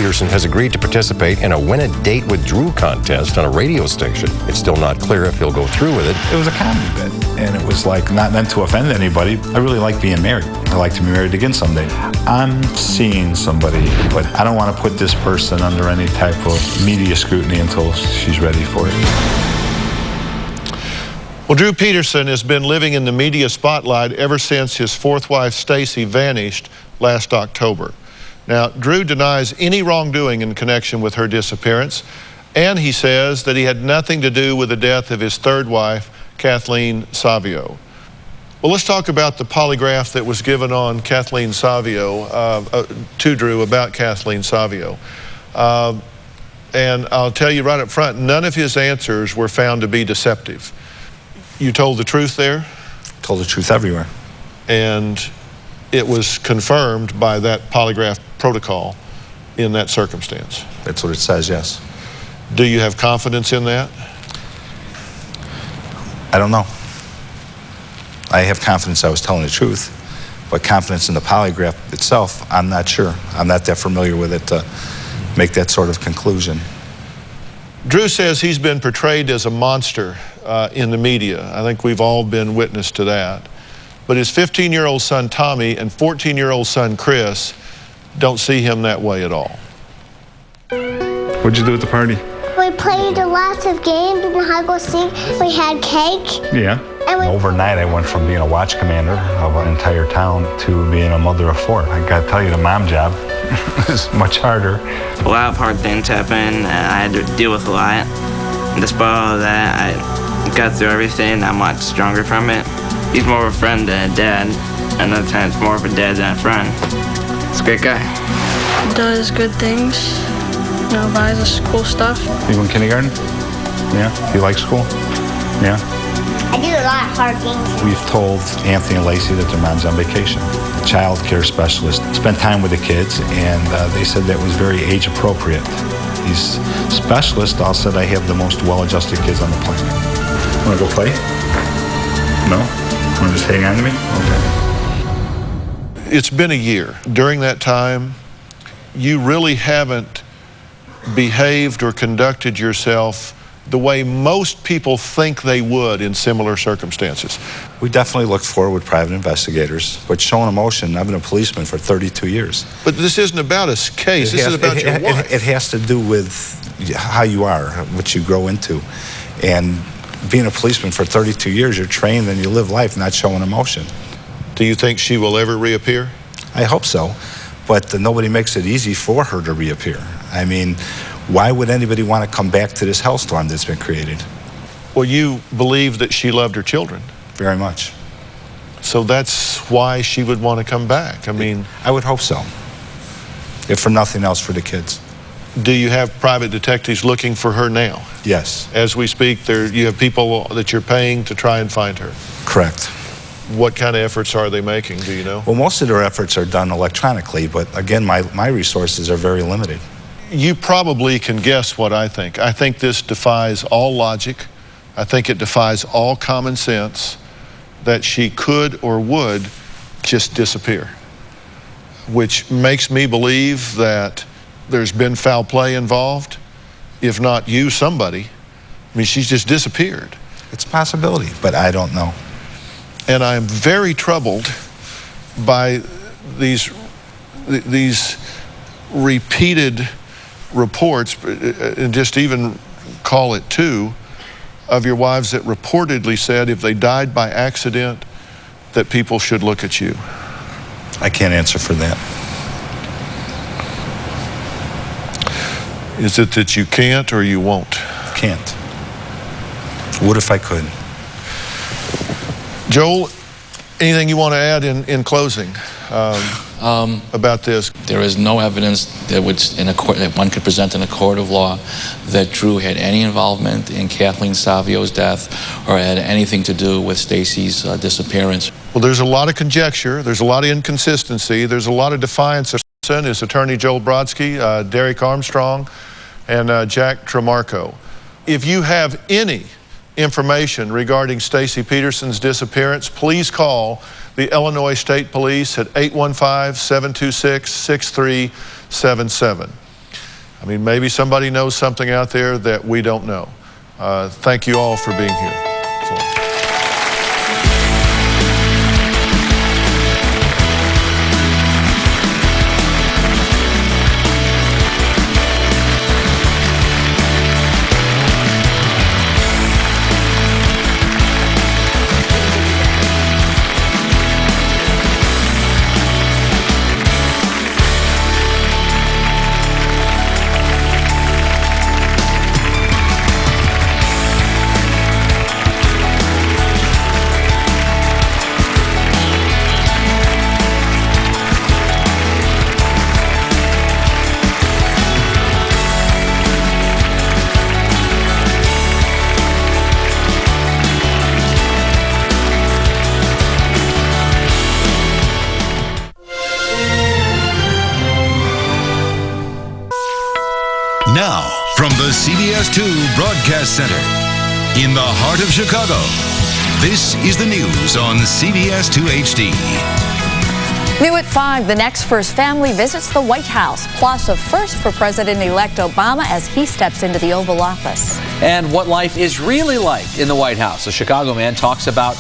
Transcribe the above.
Peterson has agreed to participate in a Win a Date with Drew contest on a radio station. It's still not clear if he'll go through with it. It was a comedy bit, and it was like not meant to offend anybody. I really like being married. I like to be married again someday. I'm seeing somebody, but I don't want to put this person under any type of media scrutiny until she's ready for it. Well, Drew Peterson has been living in the media spotlight ever since his fourth wife, Stacey, vanished last October. Now, Drew denies any wrongdoing in connection with her disappearance, and he says that he had nothing to do with the death of his third wife, Kathleen Savio. Well, let's talk about the polygraph that was given on Kathleen Savio, to Drew about Kathleen Savio. And I'll tell you right up front, none of his answers were found to be deceptive. You told the truth there? Told the truth everywhere. And it was confirmed by that polygraph protocol in that circumstance. That's what it says, yes. Do you have confidence in that? I don't know. I have confidence I was telling the truth, but confidence in the polygraph itself, I'm not sure. I'm not that familiar with it to make that sort of conclusion. Drew says he's been portrayed as a monster in the media. I think we've all been witness to that. But his 15-year-old son, Tommy, and 14-year-old son, Chris, don't see him that way at all. What'd you do at the party? We played lots of games and hide and seek. We had cake. Yeah. And overnight, I went from being a watch commander of an entire town to being a mother of four. I gotta tell you, the mom job is much harder. A lot of hard things happened, and I had to deal with a lot. And despite all of that, I got through everything. I'm much stronger from it. He's more of a friend than a dad, and other times more of a dad than a friend. He's a great guy. Does good things, buys us cool stuff. You go in kindergarten? Yeah? You like school? Yeah? I do a lot of hard things. We've told Anthony and Lacey that their mom's on vacation. The child care specialist spent time with the kids, and they said that was very age appropriate. These specialists all said I have the most well-adjusted kids on the planet. Want to go play? No? Want to just hang on to me? Okay. It's been a year. During that time, you really haven't behaved or conducted yourself the way most people think they would in similar circumstances. We definitely looked forward with private investigators, but showing emotion, I've been a policeman for 32 years. But this isn't about a case, this is about your wife. It has to do with how you are, what you grow into. And being a policeman for 32 years, you're trained and you live life not showing emotion. Do you think she will ever reappear? I hope so, but nobody makes it easy for her to reappear. I mean, why would anybody want to come back to this hellstorm that's been created? Well, you believe that she loved her children. Very much. So that's why she would want to come back. I mean, I would hope so, if for nothing else for the kids. Do you have private detectives looking for her now? Yes. As we speak, you have people that you're paying to try and find her? Correct. What kind of efforts are they making, do you know? Well, most of their efforts are done electronically, but again, my resources are very limited. You probably can guess what I think. I think this defies all logic. I think it defies all common sense that she could or would just disappear, which makes me believe that there's been foul play involved. If not you, somebody. I mean, she's just disappeared. It's a possibility, but I don't know. And I am very troubled by these repeated reports, and just even call it two, of your wives that reportedly said if they died by accident, that people should look at you. I can't answer for that. Is it that you can't or you won't? Can't. Would if I could. Joel, anything you want to add in closing about this? There is no evidence that that one could present in a court of law that Drew had any involvement in Kathleen Savio's death or had anything to do with Stacey's disappearance. Well, there's a lot of conjecture, there's a lot of inconsistency, there's a lot of defiance. His attorney Joel Brodsky, Derek Armstrong, and Jack Tremarco. If you have any information regarding Stacey Peterson's disappearance, please call the Illinois State Police at 815-726-6377. I mean, maybe somebody knows something out there that we don't know. Thank you all for being here. Now, from the CBS 2 Broadcast Center, in the heart of Chicago, this is the news on CBS 2 HD. New at 5, the next First Family visits the White House, plus a first for President-elect Obama as he steps into the Oval Office. And what life is really like in the White House. A Chicago man talks about